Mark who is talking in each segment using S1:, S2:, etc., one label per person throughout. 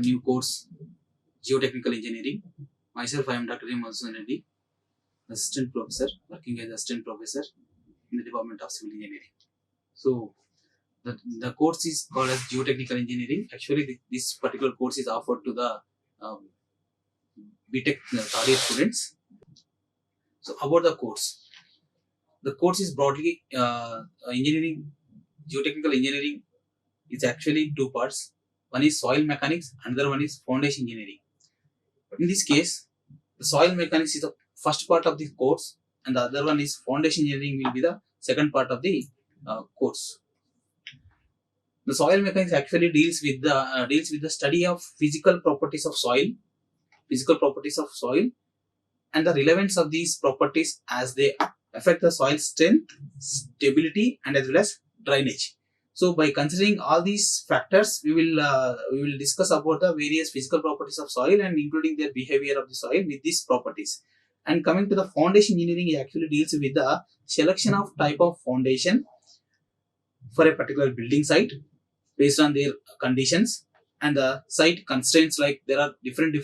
S1: new course, Geotechnical Engineering. Myself, I am Dr. Madhusudhan Reddy, Assistant Professor, working as Assistant Professor in the Department of Civil Engineering. So, the course is called as Geotechnical Engineering. Actually, this particular course is offered to the BTech third year students. So, about the course is broadly engineering. Geotechnical engineering is actually two parts. One is soil mechanics, another one is foundation engineering. In this case, the soil mechanics is the first part of the course, and the other one is foundation engineering will be the second part of the course. The soil mechanics actually deals with the study of physical properties of soil, and the relevance of these properties as they affect the soil strength, stability, and as well as drainage. So, by considering all these factors, we will discuss about the various physical properties of soil and including their behavior of the soil with these properties. And coming to the foundation engineering, it actually deals with the selection of type of foundation for a particular building site based on their conditions and the site constraints. Like there are different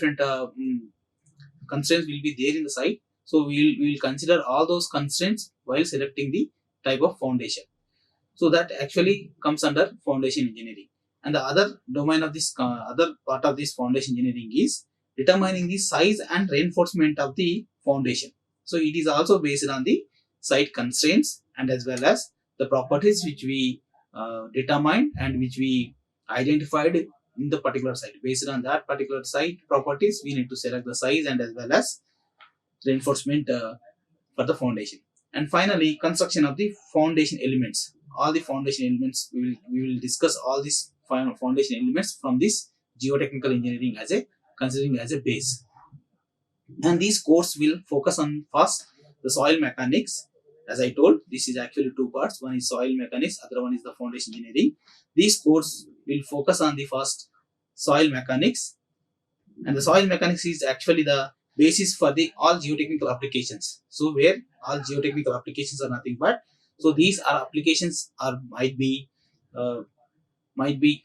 S1: constraints will be there in the site. So we will consider all those constraints while selecting the type of foundation. So that actually comes under foundation engineering. And the other domain of this other part of this foundation engineering is determining the size and reinforcement of the foundation. So it is also based on the site constraints and as well as the properties which we determined and which we identified in the particular site. Based on that particular site properties, we need to select the size and as well as reinforcement for the foundation. And finally, construction of the foundation elements. All the foundation elements, we will discuss all these foundation elements from this geotechnical engineering as a considering as a base. And this course will focus on first the soil mechanics. As I told, this is actually two parts. One is soil mechanics, other one is the foundation engineering. This course will focus on the first soil mechanics, and the soil mechanics is actually the basis for the all geotechnical applications. So where all geotechnical applications are nothing but, so these are applications might be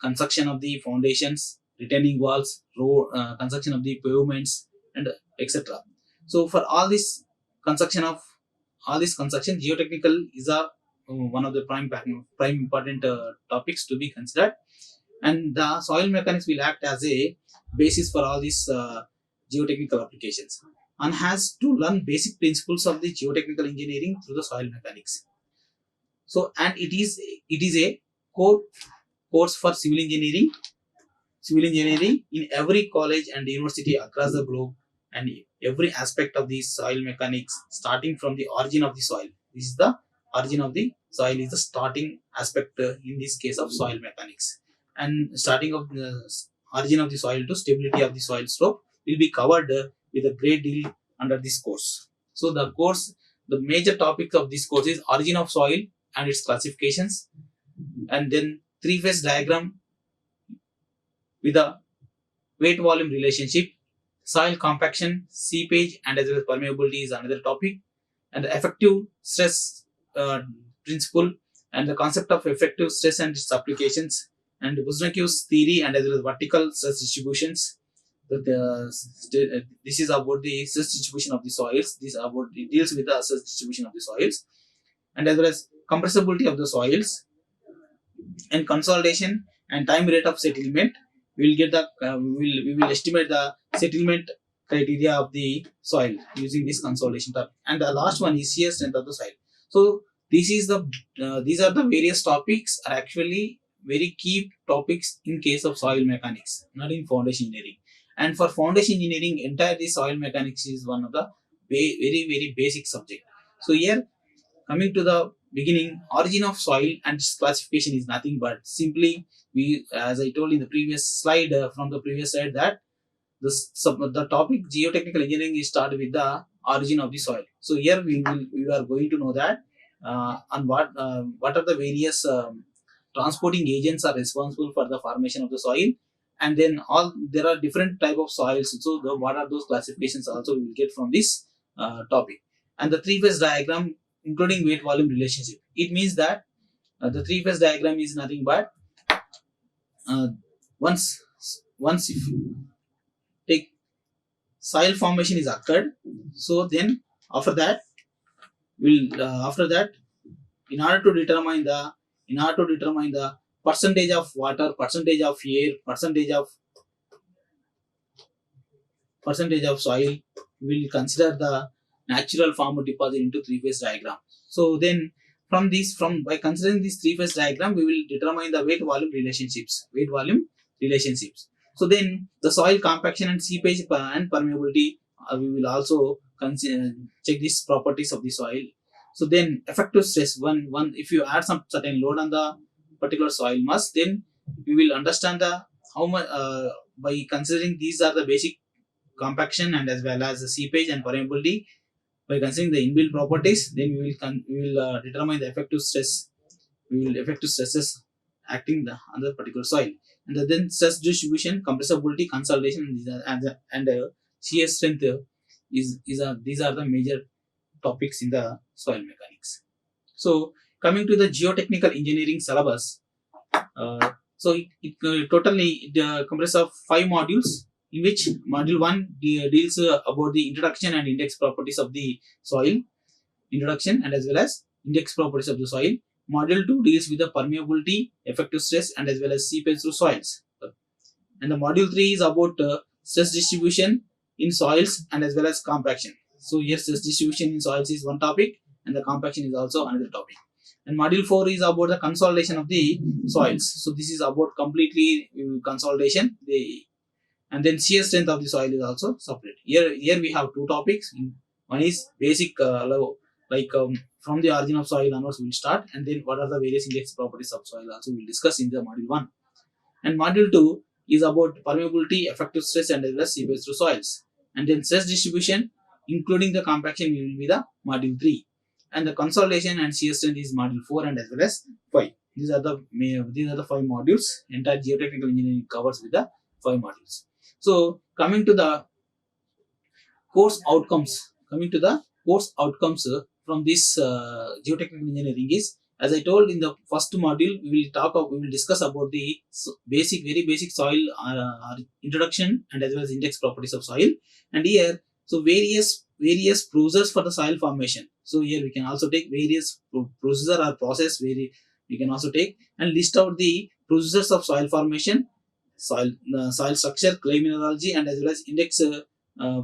S1: construction of the foundations, retaining walls, road construction of the pavements, and etc. So for all this construction, geotechnical is one of the prime important topics to be considered, and the soil mechanics will act as a basis for all these geotechnical applications. One has to learn basic principles of the geotechnical engineering through the soil mechanics. So, and it is a core course for civil engineering in every college and university across the globe, and every aspect of the soil mechanics, starting from the origin of the soil. This is the origin of the soil is the starting aspect in this case of soil mechanics, and starting of the origin of the soil to stability of the soil slope will be covered with a great deal under this course. So the major topic of this course is origin of soil and its classifications, and then three-phase diagram with a weight volume relationship, soil compaction, seepage, and as well as permeability is another topic, and the effective stress principle and the concept of effective stress and its applications, and Buzniak's theory and as well as vertical stress distributions. This is about the stress distribution of the soils. It deals with the stress distribution of the soils, and as well as compressibility of the soils, and consolidation and time rate of settlement. We will estimate the settlement criteria of the soil using this consolidation type. And the last one is shear strength of the soil. So these are the various topics are actually very key topics in case of soil mechanics, not in foundation engineering. And for foundation engineering, entirely soil mechanics is one of the very basic subject. So here, coming to the beginning, origin of soil and its classification is nothing but simply as I told in the previous slide that the topic geotechnical engineering is started with the origin of the soil. So here we are going to know that on what are the various transporting agents are responsible for the formation of the soil, and then there are different type of soils. So what are those classifications also we will get from this topic. And the three-phase diagram including weight volume relationship. It means that the three-phase diagram is nothing but once once if take soil formation is occurred, so then after that after that, in order to determine the percentage of water, percentage of air, percentage of soil, we will consider the natural form of deposit into three-phase diagram. So then from by considering this three-phase diagram, we will determine the weight volume relationships. So then the soil compaction and seepage and permeability, we will also consider, check these properties of the soil. So then effective stress, one if you add some certain load on the particular soil mass, then we will understand the how much by considering these are the basic compaction and as well as the seepage and permeability. By considering the inbuilt properties, then we will determine the effective stress. We will effective stresses acting on the particular soil, and then stress distribution, compressibility, consolidation, and shear strength these are the major topics in the soil mechanics. So coming to the geotechnical engineering syllabus, so it totally comprises of 5 modules, in which module 1 deals about the introduction and index properties of the soil, introduction and as well as index properties of the soil. Module 2 deals with the permeability, effective stress and as well as seepage through soils. And the module 3 is about stress distribution in soils and as well as compaction. So here stress distribution in soils is one topic and the compaction is also another topic. And module 4 is about the consolidation of the soils. So this is about completely consolidation. And then shear strength of the soil is also separate. Here we have 2 topics. One is basic from the origin of soil onwards we will start, and then what are the various index properties of soil also we will discuss in the module 1. And module 2 is about permeability, effective stress and as well as seepage through soils. And then stress distribution including the compaction will be the module 3. And the consolidation and shear strength is module 4 and as well as 5. These are the 5 modules. Entire geotechnical engineering covers with the 5 modules. So coming to the course outcomes, from this geotechnical engineering is, as I told in the first module, we will discuss about the very basic soil introduction and as well as index properties of soil. And here, so various procedures for the soil formation. So here we can also take various procedure or process we can also take and list out the procedures of soil formation, soil structure, clay mineralogy and as well as index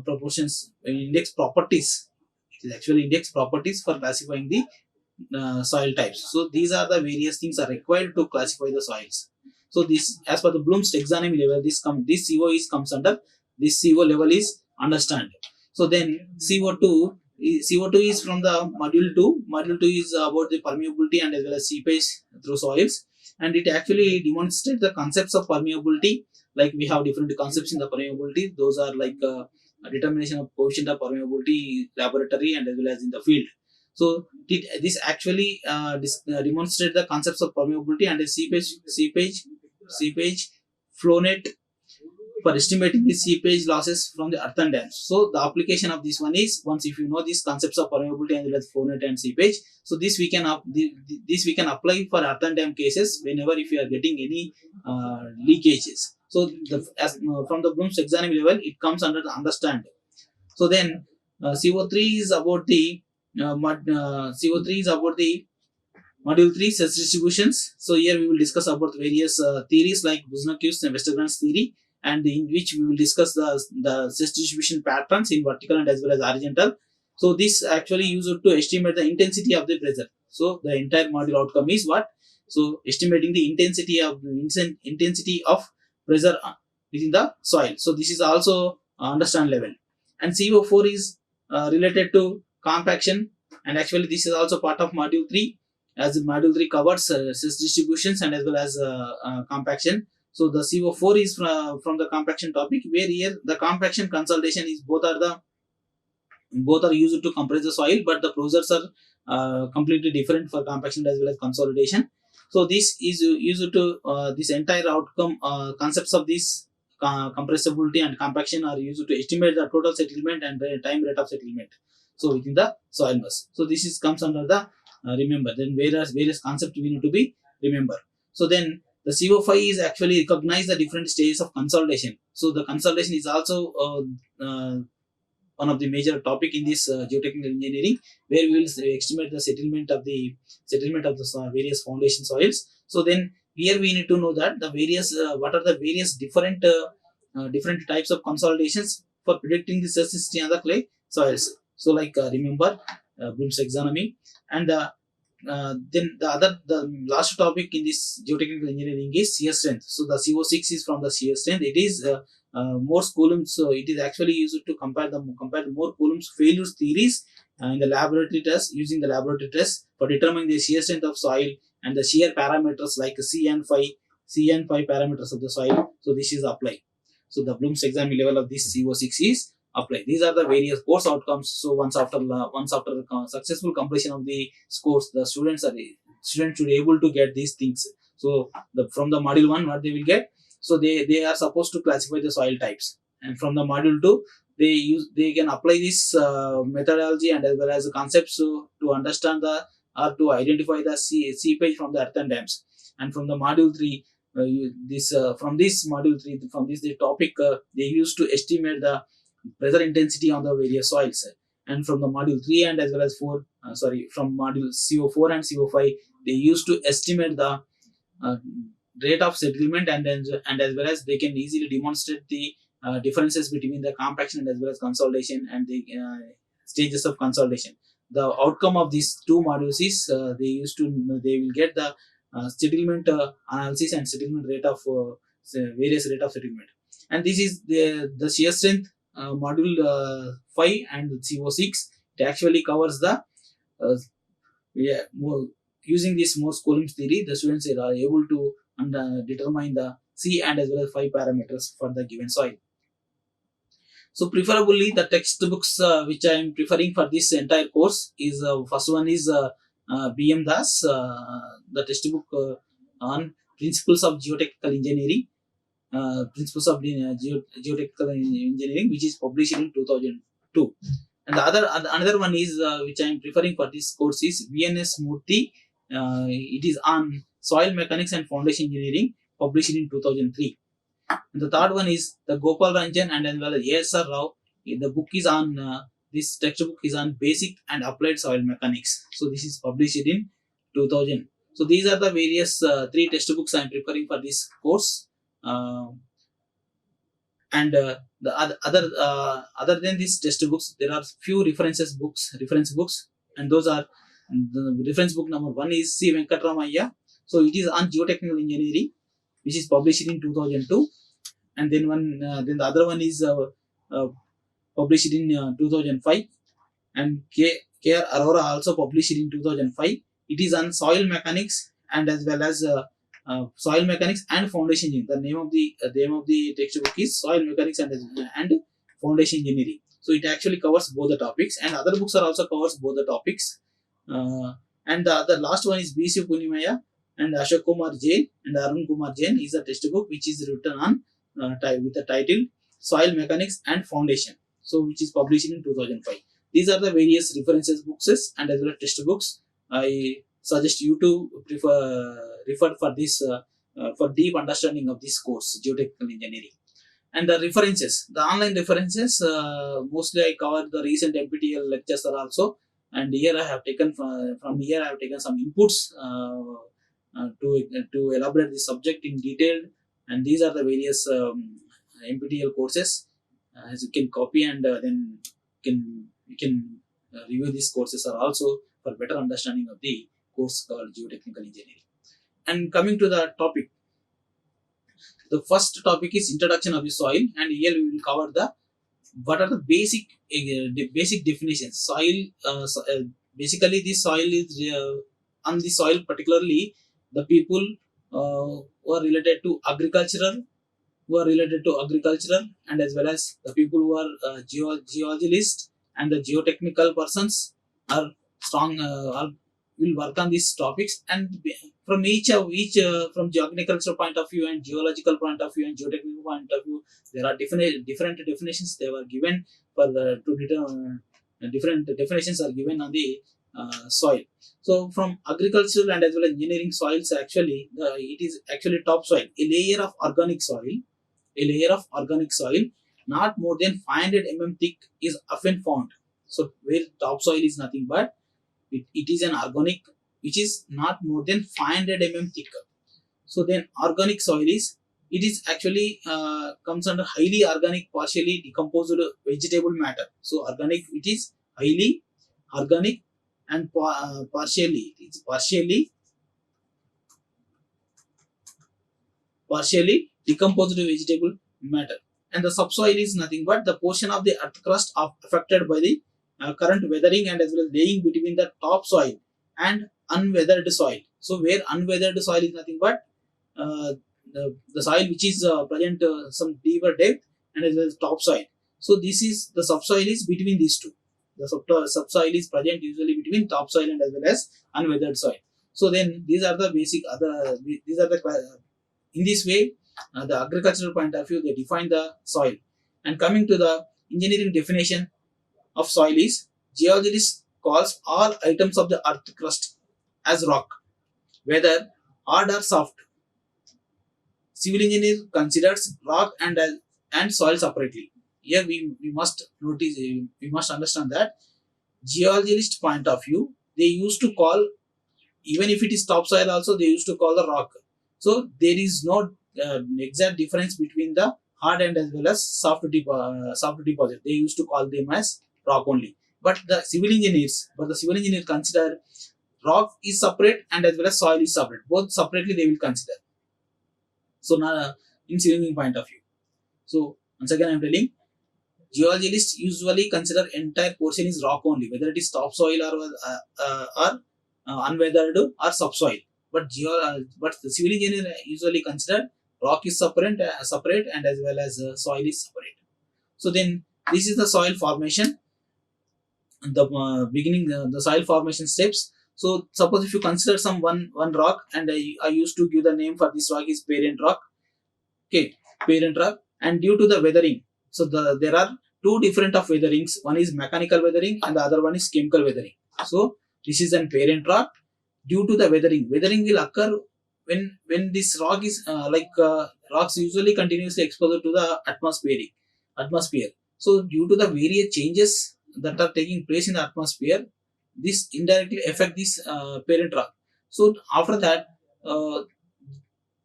S1: proportions, index properties. It is actually index properties for classifying the soil types. So these are the various things are required to classify the soils. So this, as per the Bloom's taxonomy level, this CO comes under this CO level is understand. So then CO2 is from the module 2. Module 2 is about the permeability and as well as seepage through soils, and it actually demonstrates the concepts of permeability. Like we have different concepts in the permeability. Those are like determination of coefficient of permeability laboratory and as well as in the field. So this actually demonstrates the concepts of permeability and the seepage flow net for estimating the seepage losses from the earthen dams. So the application of this one is, once if you know these concepts of permeability and flow net and seepage, so this we can apply for earthen dam cases whenever if you are getting any leakages. So from the Bloom's taxonomy level, it comes under the understand. So then CO3 is about the module 3 stress distributions. So here we will discuss about various theories like Buzankiewicz and Westergrund's theory, and in which we will discuss the stress distribution patterns in vertical and as well as horizontal. So this actually used to estimate the intensity of the pressure. So the entire module outcome is what? So estimating the intensity of pressure within the soil. So this is also understand level. And CO4 is related to compaction, and actually this is also part of module 3, as module 3 covers stress distributions and as well as compaction. So the CO4 is from the compaction topic, where here the compaction consolidation is both are used to compress the soil, but the procedures are completely different for compaction as well as consolidation. So this is used to this entire outcome concepts of this compressibility and compaction are used to estimate the total settlement and the time rate of settlement. So within the soil mass. So this comes under the remember. Then various concepts we need to be remember. So then The CO5 is actually recognize the different stages of consolidation. So the consolidation is also one of the major topic in this geotechnical engineering, where we will estimate the settlement of the various foundation soils. So then here we need to know that the various what are the various different types of consolidations for predicting the susceptibility of the clay soils. So like remember Bloom's taxonomy, and then the last topic in this geotechnical engineering is shear strength. So the CO6 is from the shear strength. It is more coulombs. So it is actually used to compare the more coulombs failures theories in the laboratory test, using the laboratory test for determining the shear strength of soil and the shear parameters like C and phi parameters of the soil. So this is applied. So the Bloom's taxonomy level of this CO6 is applied. These are the various course outcomes. So once after successful completion of the course, the students should be able to get these things. So from the module 1, what they will get, so they are supposed to classify the soil types, and from the module 2 they can apply this methodology and as well as the concepts to understand the or to identify the seepage from the earthen dams. And from the module 3, from this module 3, from this the topic, they used to estimate the pressure intensity on the various soils. And from the module 3 and as well as 4, from module CO4 and CO5, they used to estimate the rate of settlement, and as well as they can easily demonstrate the differences between the compaction and as well as consolidation and the stages of consolidation. The outcome of these two modules is they will get the settlement analysis and settlement rate of various rate of settlement. And this is the shear strength module 5 and CO6. It actually covers the using this Morse Coulomb's theory, the students are able to determine the C and as well as 5 parameters for the given soil. So preferably the textbooks which I am preferring for this entire course is first one is B.M. Das, the textbook on principles of geotechnical engineering, geotechnical engineering, which is published in 2002. And another one is which I am preferring for this course is V.N.S. Murthy. It is on soil mechanics and foundation engineering, published in 2003. And the third one is the Gopal Ranjan and as well as A.S.R. Rao. The book is on this textbook is on basic and applied soil mechanics. So this is published in 2000. So these are the various 3 textbooks I am preparing for this course. And the other than these textbooks, there are few reference books, and those are the reference book number 1 is C. Venkatramaya. So it is on geotechnical engineering, which is published in 2002. And then then the other one is published in 2005, and K.R. Arora also published in 2005. It is on soil mechanics and as well as soil mechanics and foundation engineering. The name of the textbook is Soil Mechanics and Foundation Engineering. So it actually covers both the topics, and other books are also covers both the topics. And the last one is B.C. Punimaya and Ashok Kumar Jain and Arun Kumar Jain is a textbook which is written on with the title Soil Mechanics and Foundation. So which is published in 2005. These are the various references books and as well as textbooks. I suggest you to refer for this for deep understanding of this course, geotechnical engineering. And the references, the online references, mostly I covered the recent NPTEL lectures are also, and here I have taken from here I have taken some inputs to elaborate the subject in detail. And these are the various NPTEL courses, as you can copy, and then you can review these courses are also for better understanding of the course called geotechnical engineering. And coming to the topic, the first topic is introduction of the soil, and here we will cover what are the basic definitions. Soil, basically the soil is on the soil, particularly the people who are related to agricultural, and as well as the people who are geologists and the geotechnical persons are strong will work on these topics. And from each from geochemical point of view and geological point of view and geotechnical point of view, there are different definitions they were given for different definitions are given on the soil. So from agricultural and as well as engineering soils, actually it is actually topsoil, a layer of organic soil, not more than 500 thick is often found. So where topsoil is nothing but it is an organic which is not more than 500 thick. So then organic soil is, it is actually comes under highly organic partially decomposed vegetable matter. So organic, it is highly organic and partially decomposed vegetable matter. And the subsoil is nothing but the portion of the earth crust affected by the current weathering and as well as laying between the topsoil and unweathered soil. So where unweathered soil is nothing but the soil which is present some deeper depth and as well as topsoil. So this is the subsoil is between these two. The subsoil is present usually between topsoil and as well as unweathered soil. So then these are the basic other, these are the in this way the agricultural point of view they define the soil. And coming to the engineering definition of soil is, geologist calls all items of the earth crust as rock, whether hard or soft. Civil engineer considers rock and soil separately. Here we must notice, we must understand that geologist point of view, they used to call, even if it is topsoil also, they used to call the rock. So there is no exact difference between the hard and as well as soft deposit. They used to call them as rock only. But the civil engineers consider rock is separate and as well as soil is separate. Both separately they will consider. So now in civil engineering point of view. So once again I am telling, geologists usually consider entire portion is rock only, whether it is topsoil or unweathered or subsoil. But the civil engineer usually consider rock is separate and as well as soil is separate. So then this is the soil formation. The beginning, the soil formation steps. So suppose if you consider some one rock, and I used to give the name for this rock is parent rock. Okay, parent rock. And due to the weathering, so there are two different of weatherings. One is mechanical weathering and the other one is chemical weathering. So this is an parent rock. Due to the weathering will occur when this rock is rocks usually continuously exposed to the atmosphere. So due to the various changes that are taking place in the atmosphere, this indirectly affect this parent rock. So after that,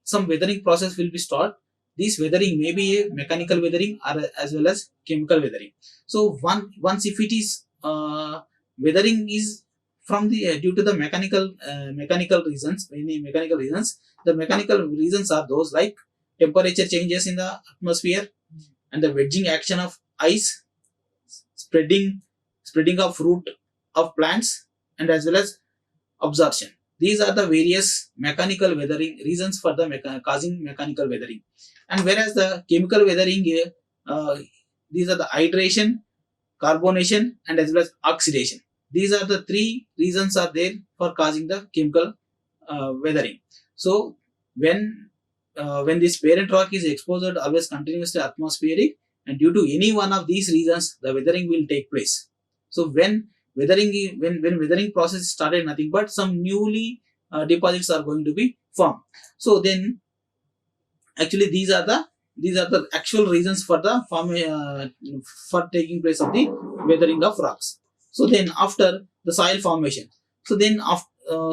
S1: some weathering process will be started. This weathering may be a mechanical weathering or as well as chemical weathering. So once if it is weathering is from the due to the mechanical reasons, the mechanical reasons are those like temperature changes in the atmosphere and the wedging action of ice, spreading of root of plants and as well as absorption. These are the various mechanical weathering reasons for the causing mechanical weathering. And whereas the chemical weathering, these are the hydration, carbonation and as well as oxidation. These are the three reasons are there for causing the chemical weathering. So when this parent rock is exposed always continuously atmospheric, and due to any one of these reasons, the weathering will take place. So when weathering process started, nothing but some newly deposits are going to be formed. So then actually these are the actual reasons for the for taking place of the weathering of rocks. So then after the soil formation, so then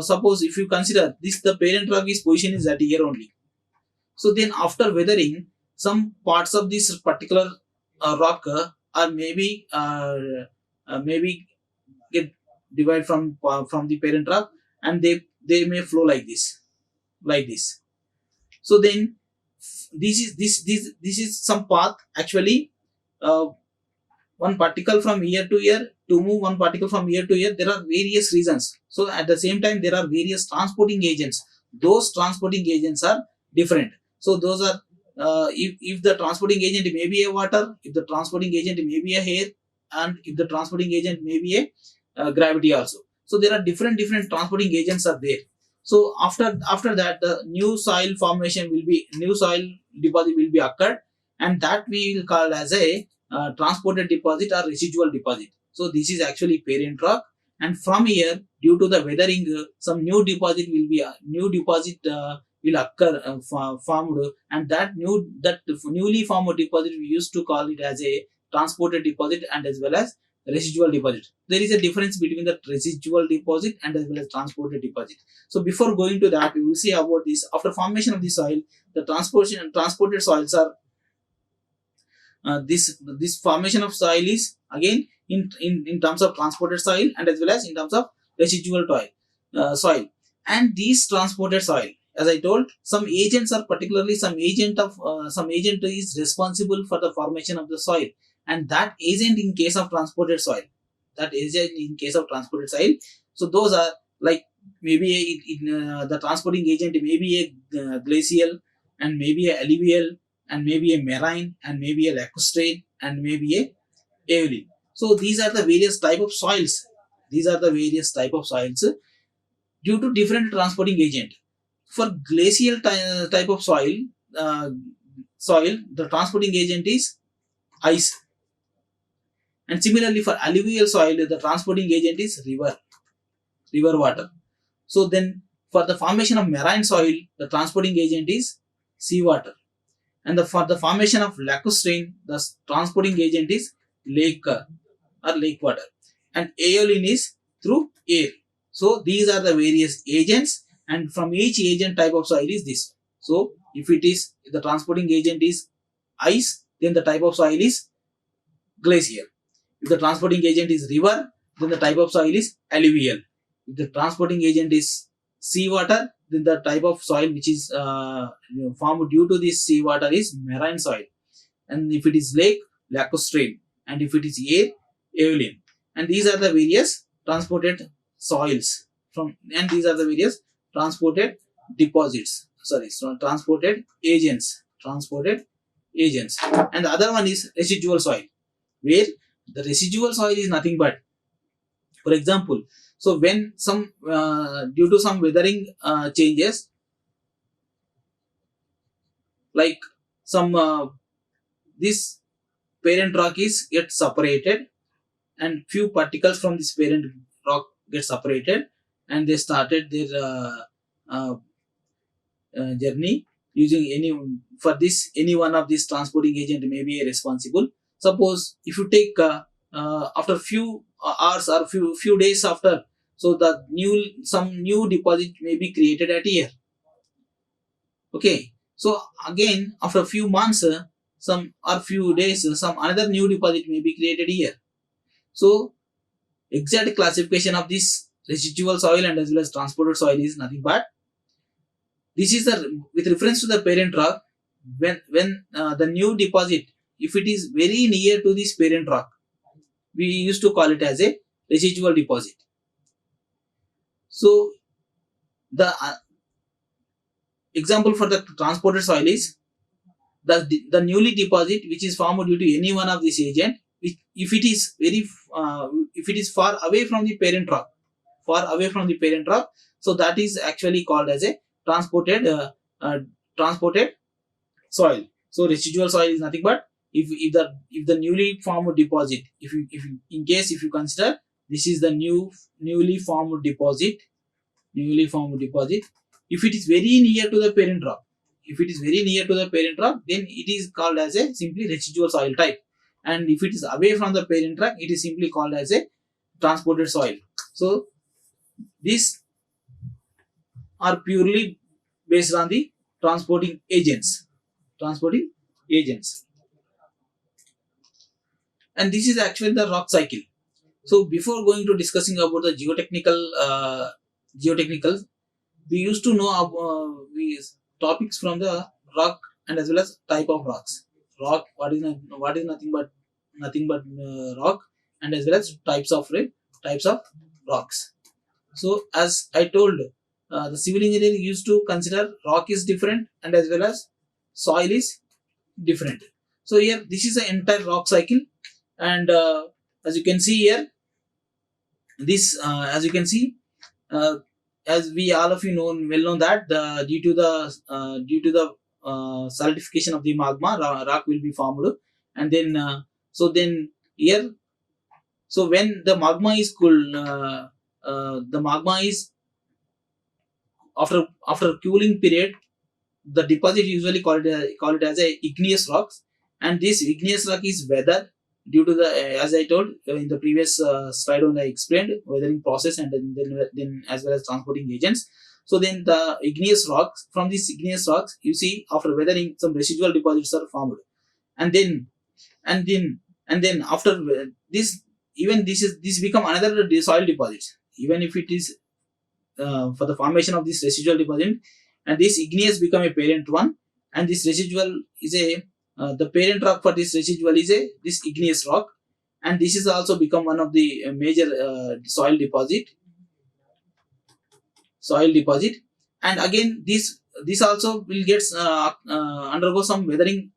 S1: suppose if you consider this, the parent rock is position is at here only. So then after weathering, some parts of this particular rock are maybe get divided from the parent rock, and they may flow like this. So then this is some path actually. One particle from here to here, to move one particle from here to here, there are various reasons. So at the same time there are various transporting agents. Those transporting agents are different. So those are if the transporting agent may be a water, if the transporting agent may be a air, and if the transporting agent may be a gravity also. So there are different transporting agents are there. So after that, the new soil deposit will be occurred, and that we will call as a transported deposit or residual deposit. So this is actually parent rock, and from here due to the weathering, some new deposit will occur, formed, and that newly formed deposit we used to call it as a transported deposit and as well as residual deposit. There is a difference between the residual deposit and as well as transported deposit. So before going to that, we will see about this. After formation of the soil, the transported soils are this formation of soil is again in terms of transported soil and as well as in terms of residual soil. And these transported soil, as I told, some agents are particularly some agent is responsible for the formation of the soil, and that agent in case of transported soil, so those are like maybe the transporting agent may be a glacial, and maybe a alluvial, and maybe a marine, and maybe a lacustrine, and maybe a aeolian. So these are the various type of soils. Due to different transporting agent. For glacial type of soil, the transporting agent is ice. And similarly for alluvial soil, the transporting agent is river water. So then for the formation of marine soil, the transporting agent is seawater. And for the formation of lacustrine, the transporting agent is lake water. And aeolian is through air. So these are the various agents, and from each agent type of soil is this. So if the transporting agent is ice, then the type of soil is glacial. If the transporting agent is river, then the type of soil is alluvial. If the transporting agent is seawater, then the type of soil which is formed due to this seawater is marine soil. And if it is lake, lacustrine, and if it is air, aeolian. And these are the various transported soils and these are the various transported deposits. Transported agents. And the other one is residual soil, where the residual soil is nothing but, for example, so when some due to some weathering changes, like some this parent rock gets separated, and few particles from this parent rock get separated, and they started their journey using any one of these transporting agent may be responsible. Suppose if you take after few hours or few days after, so some new deposit may be created at here. Okay, so again after a few months, some or few days, some another new deposit may be created here. So exact classification of this residual soil and as well as transported soil is nothing but, this is with reference to the parent rock. When the new deposit, if it is very near to this parent rock, we used to call it as a residual deposit. So the example for the transported soil is the newly deposit which is formed due to any one of this agent, if it is far away from the parent rock, so that is actually called as a transported soil. So residual soil is nothing but if the newly formed deposit, if you consider this is the newly formed deposit, if it is very near to the parent rock, then it is called as a simply residual soil type. And if it is away from the parent rock, it is simply called as a transported soil. So these are purely based on the transporting agents. And this is actually the rock cycle. So before going to discussing about the geotechnical, we used to know these topics from the rock and as well as type of rocks. Rock, what is nothing but rock, and as well as types of rocks. So as I told, the civil engineering used to consider rock is different and as well as soil is different. So here this is the entire rock cycle, and as you can see here, this as we all of you know that due to the solidification of the magma, rock will be formed, and then so then here, so when the magma is cooled, the magma is after cooling period, the deposit usually call it as a igneous rocks, and this igneous rock is weathered due to the as I told in the previous slide when I explained weathering process, and then as well as transporting agents. So then the igneous rocks, from these igneous rocks, you see after weathering some residual deposits are formed, and then and then after this, even this become another soil deposits, even if it is for the formation of this residual deposit, and this igneous become a parent one, and this residual is a the parent rock for this residual is a this igneous rock, and this is also become one of the major soil deposit. And again this also will get undergo some weathering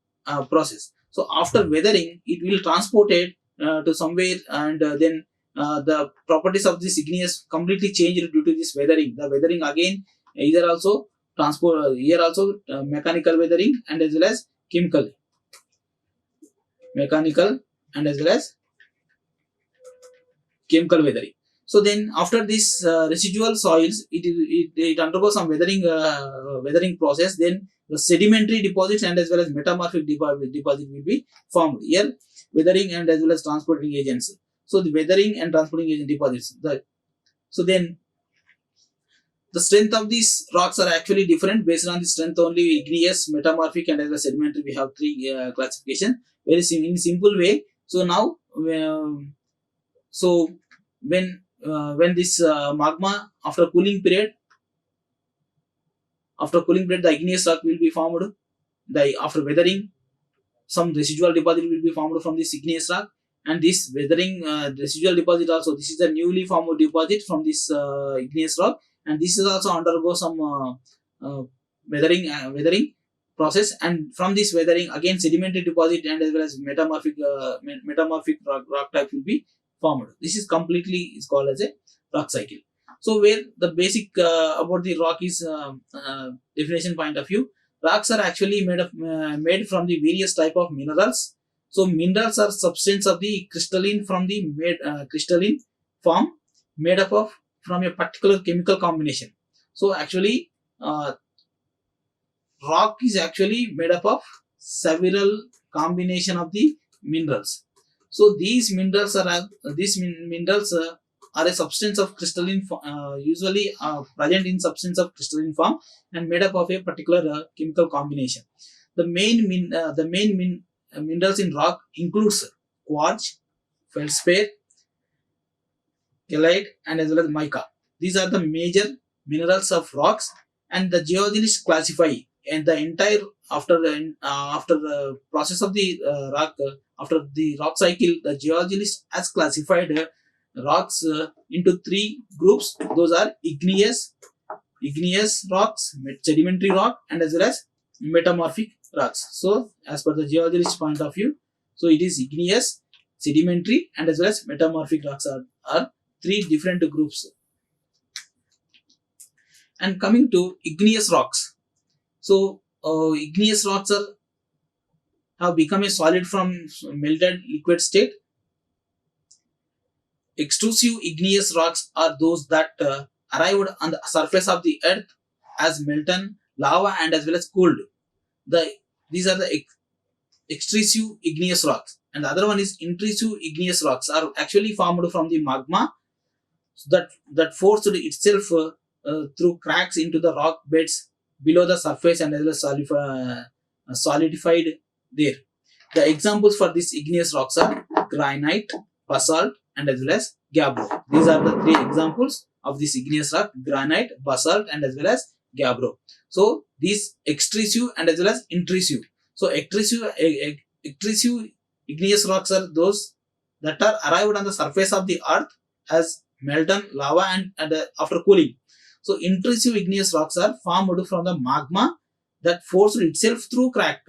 S1: process. So after weathering it will transport it to somewhere, and then the properties of this igneous completely changed due to this weathering. The weathering again either also transport here also mechanical weathering and as well as mechanical and as well as chemical weathering. So then after this residual soils, it undergoes some weathering process. Then the sedimentary deposits and as well as metamorphic deposit will be formed. Here weathering and as well as transporting agents. So the weathering and transporting agent deposits. So then the strength of these rocks are actually different based on the strength only. Igneous, metamorphic and as well as sedimentary, we have three classification. Very in simple way. So now so when this magma after cooling period, the igneous rock will be formed. After weathering, some residual deposit will be formed from this igneous rock, and this weathering residual deposit also, this is a newly formed deposit from this igneous rock, and this is also undergo some weathering process, and from this weathering again sedimentary deposit and as well as metamorphic rock type will be formed. This is completely is called as a rock cycle. So where the basic about the rock is definition point of view, rocks are actually made from the various type of minerals. So minerals are substance of the crystalline from the crystalline form, made up of from a particular chemical combination. So actually rock is actually made up of several combination of the minerals. So these minerals are a substance of crystalline usually present in substance of crystalline form and made up of a particular chemical combination. The main minerals in rock includes quartz, feldspar, kelite and as well as mica. These are the major minerals of rocks, and the geologists classify and the entire after the process of the rock after the rock cycle, the geologist has classified rocks into three groups. Those are igneous rocks, sedimentary rock and as well as metamorphic rocks. So as per the geologist point of view, so it is igneous, sedimentary and as well as metamorphic rocks are three different groups. And coming to igneous rocks, so igneous rocks have become a solid from melted liquid state. Extrusive igneous rocks are those that arrived on the surface of the earth as molten lava and as well as cooled. These are the extrusive igneous rocks, and the other one is intrusive igneous rocks, are actually formed from the magma that forced itself through cracks into the rock beds below the surface and as well as solidified there. The examples for these igneous rocks are granite, basalt and as well as gabbro. These are the three examples of this igneous rock: granite, basalt and as well as gabbro. So these extrusive and as well as intrusive. So extrusive igneous rocks are those that are arrived on the surface of the earth as molten lava and after cooling. So intrusive igneous rocks are formed from the magma that forced itself through crack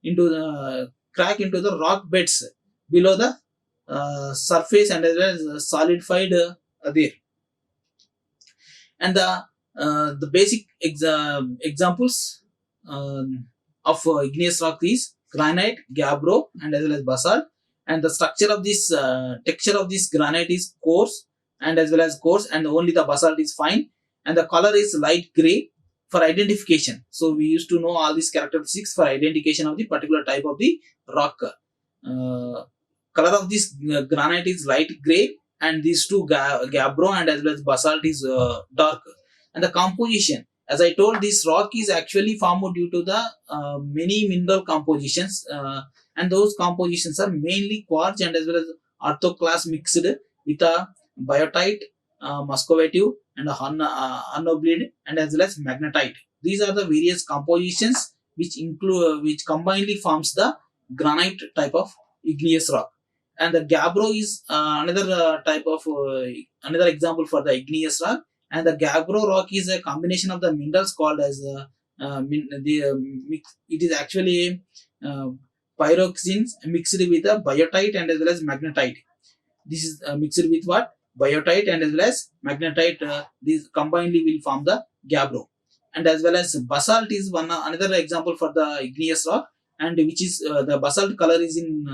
S1: into the rock beds below the surface and as well as solidified there. And the basic examples of igneous rock is granite, gabbro and as well as basalt. And the structure of this texture of this granite is coarse and as well as coarse, and only the basalt is fine, and the color is light gray for identification. So we used to know all these characteristics for identification of the particular type of the rock. Color of this granite is light gray, and these two gabbro and as well as basalt is dark. And the composition, as I told, this rock is actually formed due to the many mineral compositions, and those compositions are mainly quartz and as well as orthoclase mixed with a biotite, muscovite, and a hornblende, and as well as magnetite. These are the various compositions which include which combinedly forms the granite type of igneous rock. And the gabbro is another type of another example for the igneous rock. And the gabbro rock is a combination of the minerals called as it is actually pyroxenes mixed with a biotite and as well as magnetite. This is mixed with what? Biotite and as well as magnetite. These combinedly will form the gabbro. And as well as basalt is one another example for the igneous rock, and which is the basalt color is in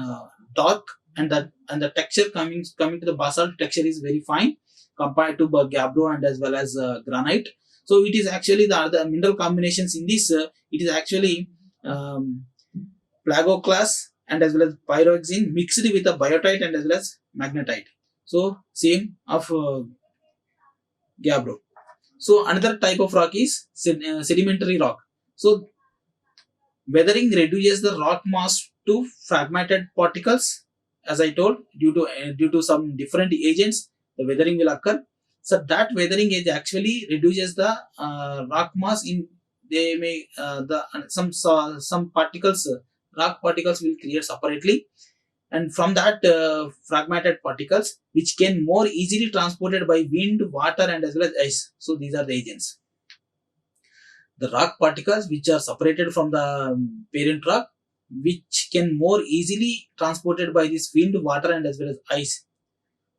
S1: dark, and the texture coming to the basalt texture is very fine compared to gabbro and as well as granite. So it is actually the mineral combinations in this. It is actually plagoclase and as well as pyroxene mixed with a biotite and as well as magnetite. So same of gabbro. So another type of rock is sedimentary rock. So weathering reduces the rock mass to fragmented particles. As I told, due to some different agents, the weathering will occur. So that weathering is actually reduces the rock mass. In they may some particles, rock particles will create separately, and from that fragmented particles which can more easily transported by wind, water, and as well as ice. So these are the agents. The rock particles which are separated from the parent rock, which can more easily transported by this wind, water, and as well as ice.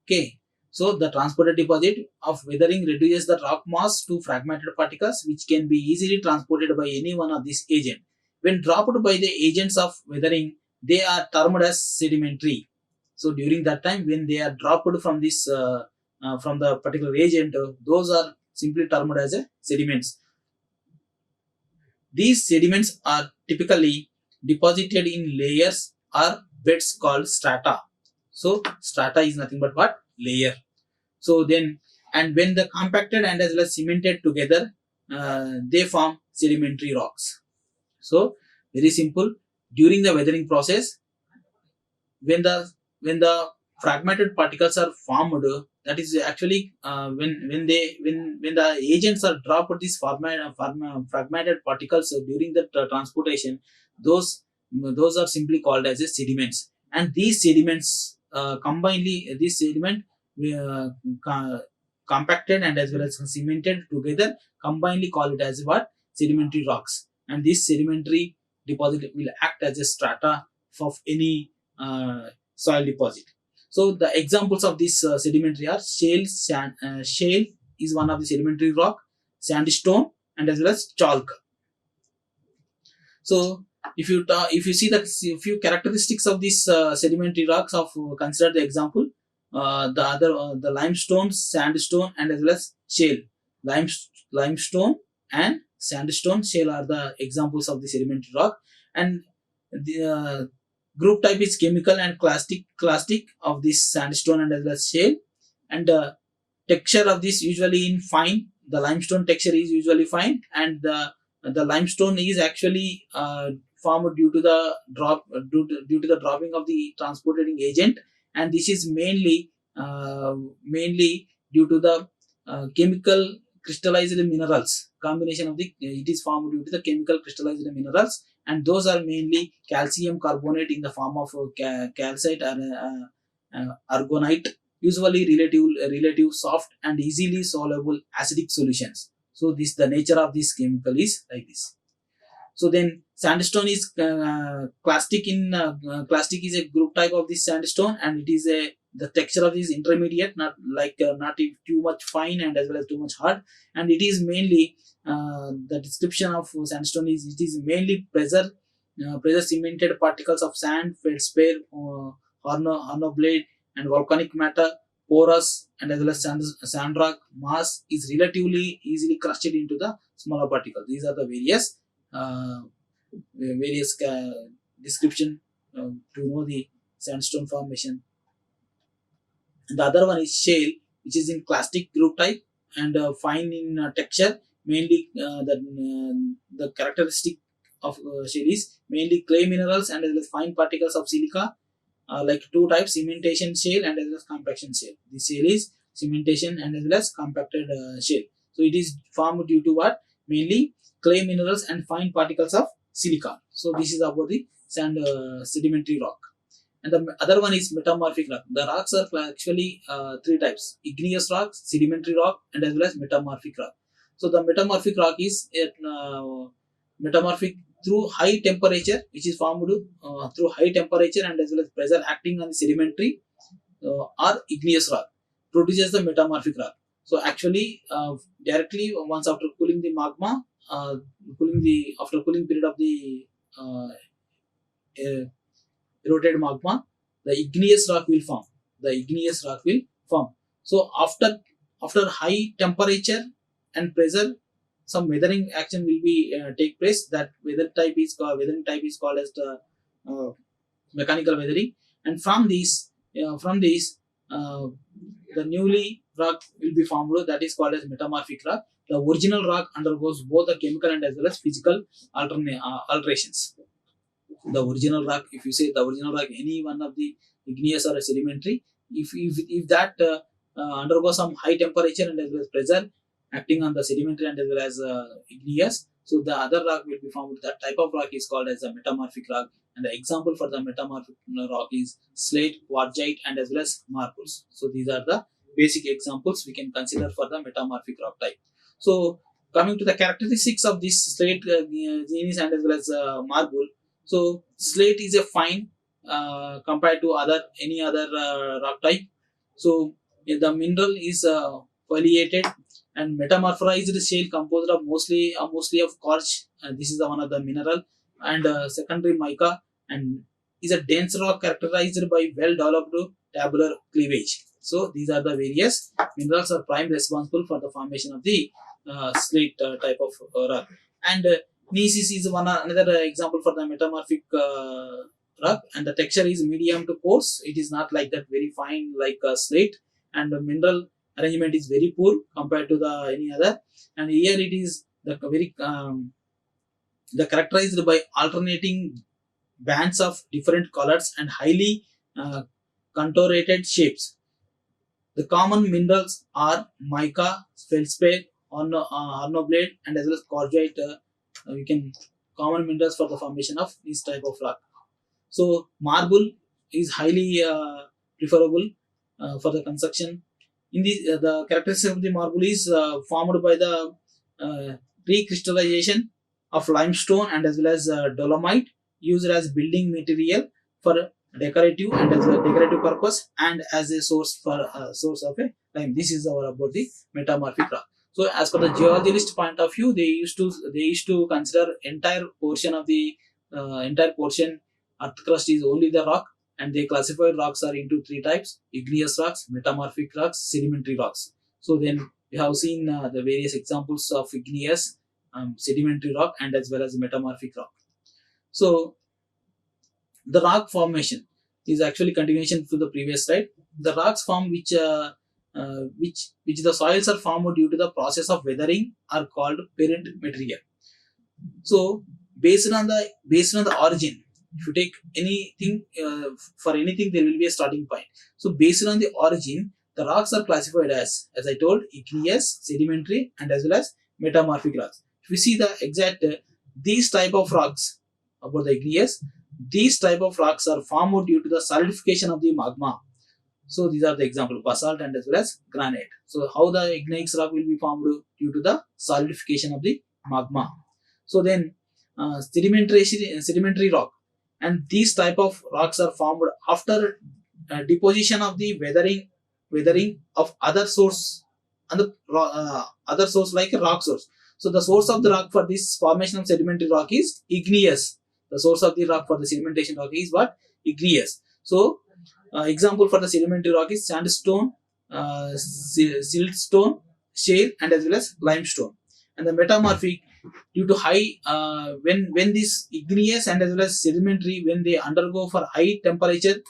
S1: Okay, so the transported deposit of weathering reduces the rock mass to fragmented particles which can be easily transported by any one of these agents. When dropped by the agents of weathering, they are termed as sedimentary. So during that time when they are dropped from this from the particular agent, those are simply termed as sediments. These sediments are typically deposited in layers or beds called strata. So strata is nothing but what? Layer. So then, and when the compacted and as well as cemented together, they form sedimentary rocks. So very simple. During the weathering process, when the fragmented particles are formed, that is actually when the agents are dropped these fragmented particles during the transportation, those are simply called as sediments. And these sediments combinedly, this sediment uh, compacted and as well as cemented together, combinedly call it as what? Sedimentary rocks. And this sedimentary deposit will act as a strata of any soil deposit. So the examples of this sedimentary are shale is one of the sedimentary rock, sandstone, and as well as chalk. So if you see the few characteristics of these sedimentary rocks, of consider the example, the limestone, sandstone, and as well as shale. Limestone and sandstone, shale are the examples of the sedimentary rock. And the group type is chemical and clastic of this sandstone and as well as shale. And texture of this usually in fine. The limestone texture is usually fine, and the limestone is actually formed due to the due to the dropping of the transporting agent, and this is mainly due to the chemical crystallized minerals combination of the it is formed due to the chemical crystallized minerals, and those are mainly calcium carbonate in the form of calcite or argonite, usually relative soft and easily soluble acidic solutions. So this the nature of this chemical is like this. So then sandstone is clastic clastic is a group type of this sandstone, and it is the texture of this intermediate, not like not too much fine and as well as too much hard. And it is mainly the description of sandstone is it is mainly pressure cemented particles of sand, feldspar, hornoblade, and volcanic matter porous and as well as sand rock mass is relatively easily crushed into the smaller particles. These are the uh, various description to know the sandstone formation. The other one is shale, which is in clastic group type and fine in texture. Mainly, the characteristic of shale is mainly clay minerals and as well as fine particles of silica, like two types: cementation shale and as well as compaction shale. The shale is cementation and as well as compacted shale. So it is formed due to what? Mainly clay minerals and fine particles of silica. So this is about the sedimentary rock. And the other one is metamorphic rock. The rocks are actually three types: igneous rocks, sedimentary rock, and as well as metamorphic rock. So the metamorphic rock is metamorphic through high temperature, which is formed through high temperature and as well as pressure acting on the sedimentary or igneous rock, produces the metamorphic rock. So actually, directly once after cooling the magma, after cooling period of the uh, eroded magma, the igneous rock will form. The igneous rock will form. So after high temperature and pressure, some weathering action will be take place. That weathering type is called as the uh, mechanical weathering. And from these uh, the newly rock will be formed. That is called as metamorphic rock. The original rock undergoes both the chemical and as well as physical alterations. The original rock, if you say the original rock, any one of the igneous or sedimentary, if that undergoes some high temperature and as well as pressure acting on the sedimentary and as well as igneous, so the other rock will be formed. That type of rock is called as a metamorphic rock. And the example for the metamorphic rock is slate, quartzite, and as well as marbles. So these are the basic examples we can consider for the metamorphic rock type. So coming to the characteristics of this slate, genus, and as well as marble. So slate is a fine compared to any other rock type. So the mineral is foliated, and metamorphized shale composed of mostly of quartz. This is the one of the mineral, and secondary mica, and is a dense rock characterized by well developed tabular cleavage. So these are the various minerals are prime responsible for the formation of the slate type of rock. And Nesis is another example for the metamorphic rock, and the texture is medium to coarse. It is not like that very fine like slate, and the mineral arrangement is very poor compared to the any other. And here it is the characterized by alternating bands of different colors and highly contorted shapes. The common minerals are mica, feldspar, hornoblade, and as well as quartzite. We can common minerals for the formation of this type of rock. So marble is highly preferable for the construction. In the characteristics of the marble is formed by the recrystallization of limestone and as well as dolomite, used as building material for decorative and as a decorative purpose, and as a source of a lime. This is our about the metamorphic rock. So as per the geologist point of view, they used to consider entire portion earth crust is only the rock, and they classified rocks are into three types: igneous rocks, metamorphic rocks, sedimentary rocks. So then we have seen the various examples of igneous, sedimentary rock, and as well as metamorphic rock. So the rock formation is actually continuation to the previous slide. The rocks form which the soils are formed due to the process of weathering are called parent material. So based on the origin, if you take anything for anything, there will be a starting point. So based on the origin, the rocks are classified as I told, igneous, sedimentary, and as well as metamorphic rocks. If we see the exact these type of rocks about the igneous, these type of rocks are formed due to the solidification of the magma. So these are the example: basalt and as well as granite. So how the igneous rock will be formed due to the solidification of the magma. So then sedimentary rock, and these type of rocks are formed after deposition of the weathering of other source, and the other source like a rock source. So the source of the rock for this formation of sedimentary rock is igneous. The source of the rock for the sedimentation rock is what? Igneous. So example for the sedimentary rock is sandstone, siltstone, shale, and as well as limestone. And the metamorphic, due to high when this igneous and as well as sedimentary, when they undergo for high temperature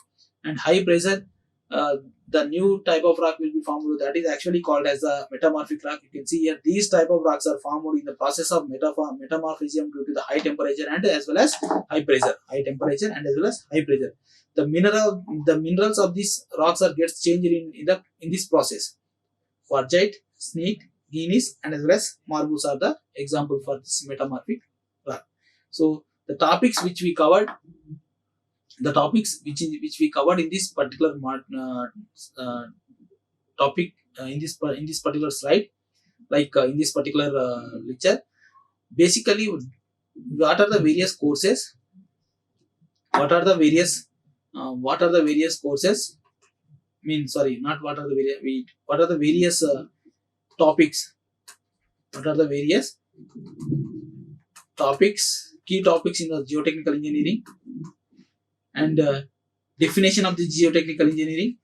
S1: and high pressure, uh, the new type of rock will be formed. That is actually called as the metamorphic rock. You can see here these type of rocks are formed in the process of metamorphism due to the high temperature and as well as high pressure, high temperature and as well as high pressure. The minerals of these rocks are gets changed in this process. Quartzite, snake, Guinness, and as well as marbles are the example for this metamorphic rock. So the topics which we covered, which we covered in this particular topic in this particular slide, like in this particular lecture, basically, what are the various courses? What are the various courses? Sorry, not what are the various. What are the various topics? What are the various topics? Key topics in the geotechnical engineering, and definition of the geotechnical engineering.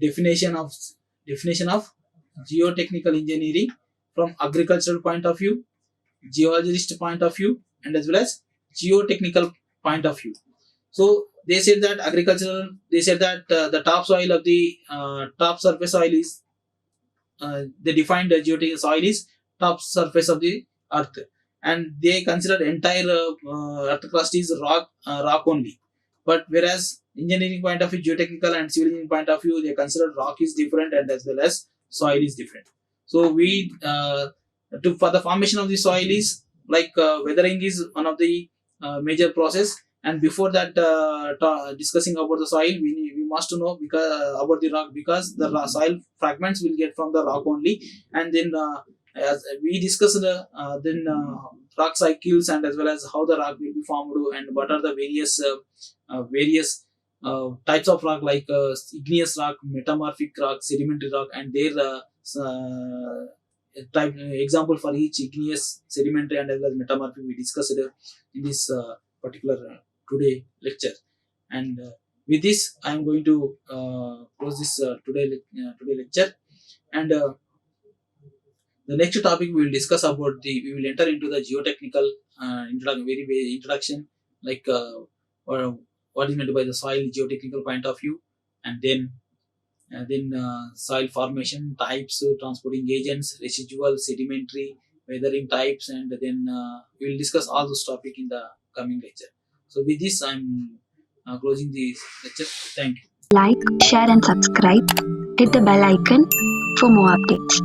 S1: Definition of geotechnical engineering from agricultural point of view, geologist point of view, and as well as geotechnical point of view. So they said that the topsoil of the top surface soil is they defined the geotechnical soil is top surface of the earth, and they consider entire earth crust is rock only. But whereas engineering point of view, geotechnical and civil engineering point of view, they consider rock is different and as well as soil is different. So we for the formation of the soil is like weathering is one of the major process. And before that, discussing about the soil, we must know because about the rock, because the soil fragments will get from the rock only. And then as we discussed then rock cycles and as well as how the rock will be formed and what are the various types of rock, like igneous rock, metamorphic rock, sedimentary rock, and their type example for each igneous, sedimentary, and as well as metamorphic we discussed in this particular today lecture. And with this, I am going to close this today lecture. And the next topic we will discuss about we will enter into the geotechnical introduction, like what is meant by the soil geotechnical point of view, and then soil formation types, transporting agents, residual, sedimentary, weathering types, and then we will discuss all those topics in the coming lecture. So with this, I'm closing the lecture. Thank you.
S2: Like, share and subscribe. Hit the bell icon for more updates.